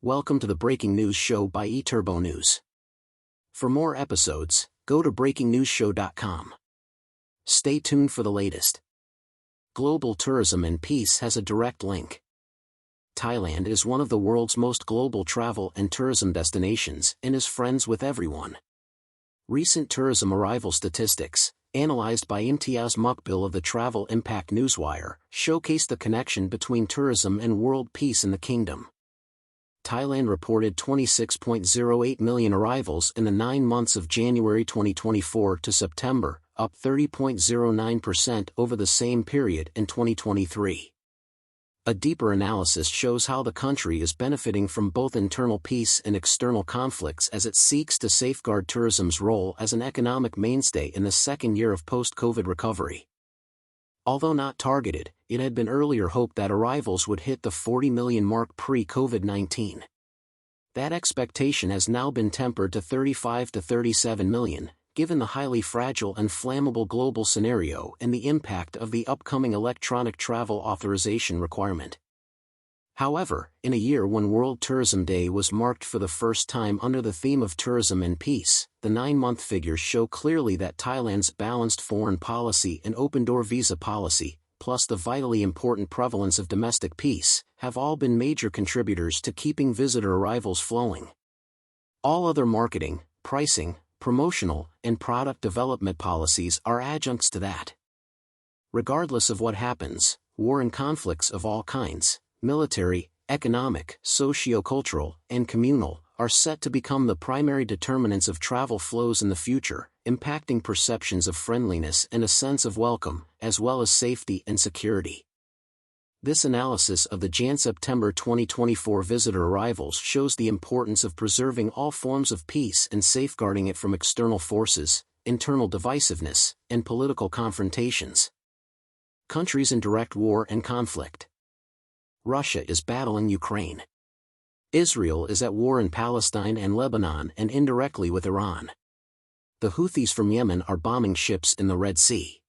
Welcome to the Breaking News Show by eTurbo News. For more episodes, go to breakingnewsshow.com. Stay tuned for the latest. Global tourism and peace has a direct link. Thailand is one of the world's most global travel and tourism destinations and is friends with everyone. Recent tourism arrival statistics, analyzed by Imtiaz Muqbil of the Travel Impact Newswire, showcase the connection between tourism and world peace in the kingdom. Thailand reported 26.08 million arrivals in the 9 months of January 2024 to September, up 30.09% over the same period in 2023. A deeper analysis shows how the country is benefiting from both internal peace and external conflicts as it seeks to safeguard tourism's role as an economic mainstay in the second year of post-COVID recovery. Although not targeted, it had been earlier hoped that arrivals would hit the 40 million mark pre-COVID-19. That expectation has now been tempered to 35 to 37 million, given the highly fragile and flammable global scenario and the impact of the upcoming electronic travel authorization requirement. However, in a year when World Tourism Day was marked for the first time under the theme of tourism and peace, the 9-month figures show clearly that Thailand's balanced foreign policy and open-door visa policy, plus the vitally important prevalence of domestic peace, have all been major contributors to keeping visitor arrivals flowing. All other marketing, pricing, promotional, and product development policies are adjuncts to that. Regardless of what happens, war and conflicts of all kinds, military, economic, socio-cultural, and communal, are set to become the primary determinants of travel flows in the future, impacting perceptions of friendliness and a sense of welcome, as well as safety and security. This analysis of the Jan-September 2024 visitor arrivals shows the importance of preserving all forms of peace and safeguarding it from external forces, internal divisiveness, and political confrontations. Countries in direct war and conflict. Russia is battling Ukraine. Israel is at war in Palestine and Lebanon and indirectly with Iran. The Houthis from Yemen are bombing ships in the Red Sea.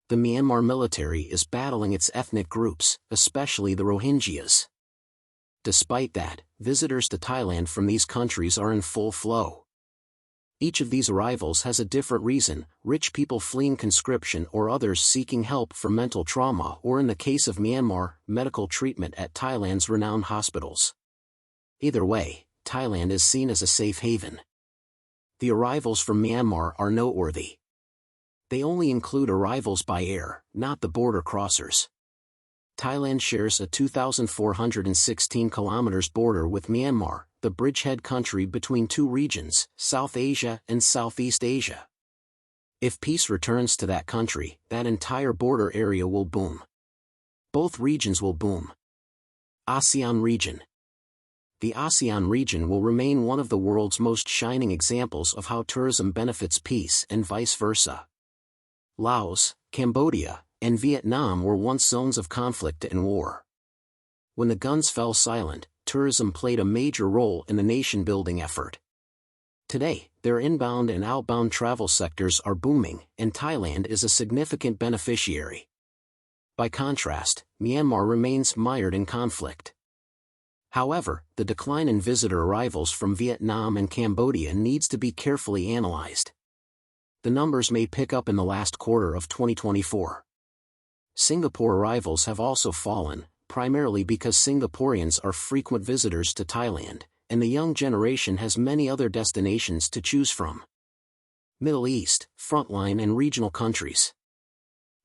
The Myanmar military is battling its ethnic groups, especially the Rohingyas. Despite that, visitors to Thailand from these countries are in full flow. Each of these arrivals has a different reason: rich people fleeing conscription or others seeking help for mental trauma, or in the case of Myanmar, medical treatment at Thailand's renowned hospitals. Either way, Thailand is seen as a safe haven. The arrivals from Myanmar are noteworthy. They only include arrivals by air, not the border crossers. Thailand shares a 2,416 kilometers border with Myanmar, the bridgehead country between two regions, South Asia and Southeast Asia. If peace returns to that country, that entire border area will boom. Both regions will boom. ASEAN region. The ASEAN region will remain one of the world's most shining examples of how tourism benefits peace and vice versa. Laos, Cambodia, and Vietnam were once zones of conflict and war. When the guns fell silent, tourism played a major role in the nation-building effort. Today, their inbound and outbound travel sectors are booming, and Thailand is a significant beneficiary. By contrast, Myanmar remains mired in conflict. However, the decline in visitor arrivals from Vietnam and Cambodia needs to be carefully analyzed. The numbers may pick up in the last quarter of 2024. Singapore arrivals have also fallen, primarily because Singaporeans are frequent visitors to Thailand, and the young generation has many other destinations to choose from. Middle East, frontline and regional countries.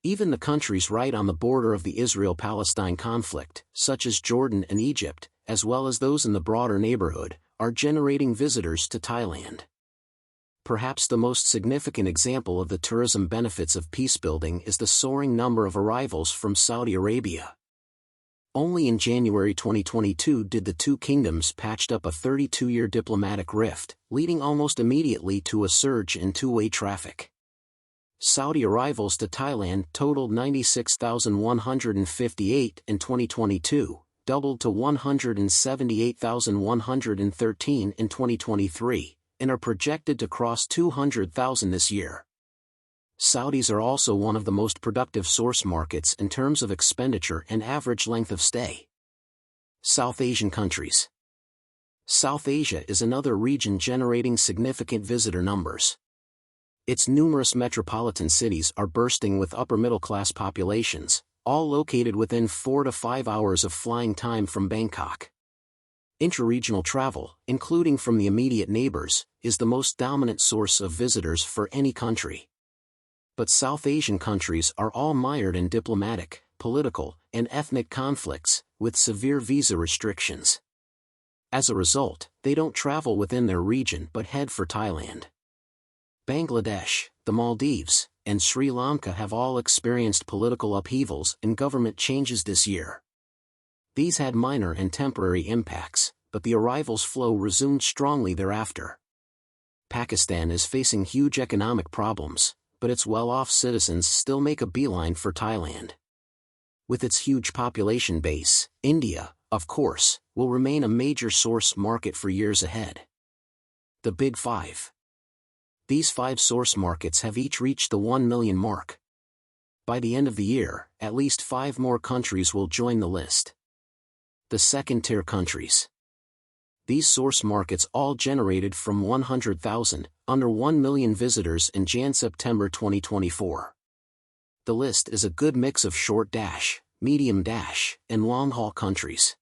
Even the countries right on the border of the Israel-Palestine conflict, such as Jordan and Egypt, as well as those in the broader neighborhood, are generating visitors to Thailand. Perhaps the most significant example of the tourism benefits of peacebuilding is the soaring number of arrivals from Saudi Arabia. Only in January 2022 did the two kingdoms patched up a 32-year diplomatic rift, leading almost immediately to a surge in two-way traffic. Saudi arrivals to Thailand totaled 96,158 in 2022, doubled to 178,113 in 2023, and are projected to cross 200,000 this year. Saudis are also one of the most productive source markets in terms of expenditure and average length of stay. South Asian countries. South Asia is another region generating significant visitor numbers. Its numerous metropolitan cities are bursting with upper-middle-class populations, all located within 4 to 5 hours of flying time from Bangkok. Intra-regional travel, including from the immediate neighbors, is the most dominant source of visitors for any country. But South Asian countries are all mired in diplomatic, political, and ethnic conflicts, with severe visa restrictions. As a result, they don't travel within their region but head for Thailand. Bangladesh, the Maldives, and Sri Lanka have all experienced political upheavals and government changes this year. These had minor and temporary impacts, but the arrivals flow resumed strongly thereafter. Pakistan is facing huge economic problems, but its well-off citizens still make a beeline for Thailand. With its huge population base, India, of course, will remain a major source market for years ahead. The Big Five. These 5 source markets have each reached the 1 million mark. By the end of the year, at least 5 more countries will join the list. The second-tier countries. These source markets all generated from 100,000, under 1 million visitors in Jan-September 2024. The list is a good mix of short-, medium-, and long-haul countries.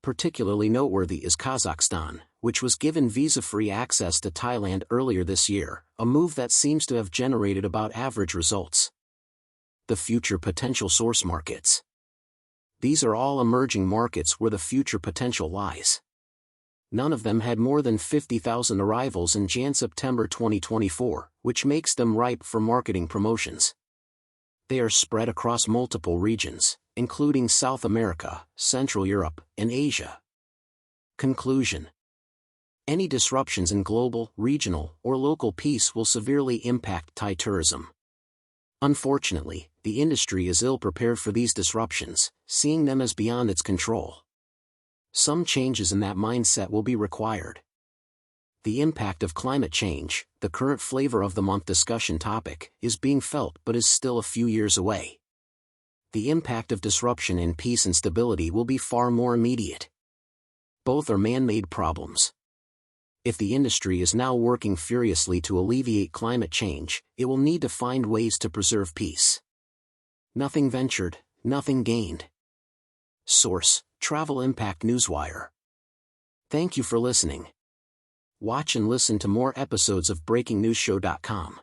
Particularly noteworthy is Kazakhstan, which was given visa-free access to Thailand earlier this year, a move that seems to have generated about average results. The future potential source markets. These are all emerging markets where the future potential lies. None of them had more than 50,000 arrivals in Jan-September 2024, which makes them ripe for marketing promotions. They are spread across multiple regions, including South America, Central Europe, and Asia. Conclusion. Any disruptions in global, regional, or local peace will severely impact Thai tourism. Unfortunately, the industry is ill-prepared for these disruptions, seeing them as beyond its control. Some changes in that mindset will be required. The impact of climate change, the current flavor of the month discussion topic, is being felt but is still a few years away. The impact of disruption in peace and stability will be far more immediate. Both are man-made problems. If the industry is now working furiously to alleviate climate change, it will need to find ways to preserve peace. Nothing ventured, nothing gained. Source: Travel Impact Newswire. Thank you for listening. Watch and listen to more episodes of BreakingNewsShow.com.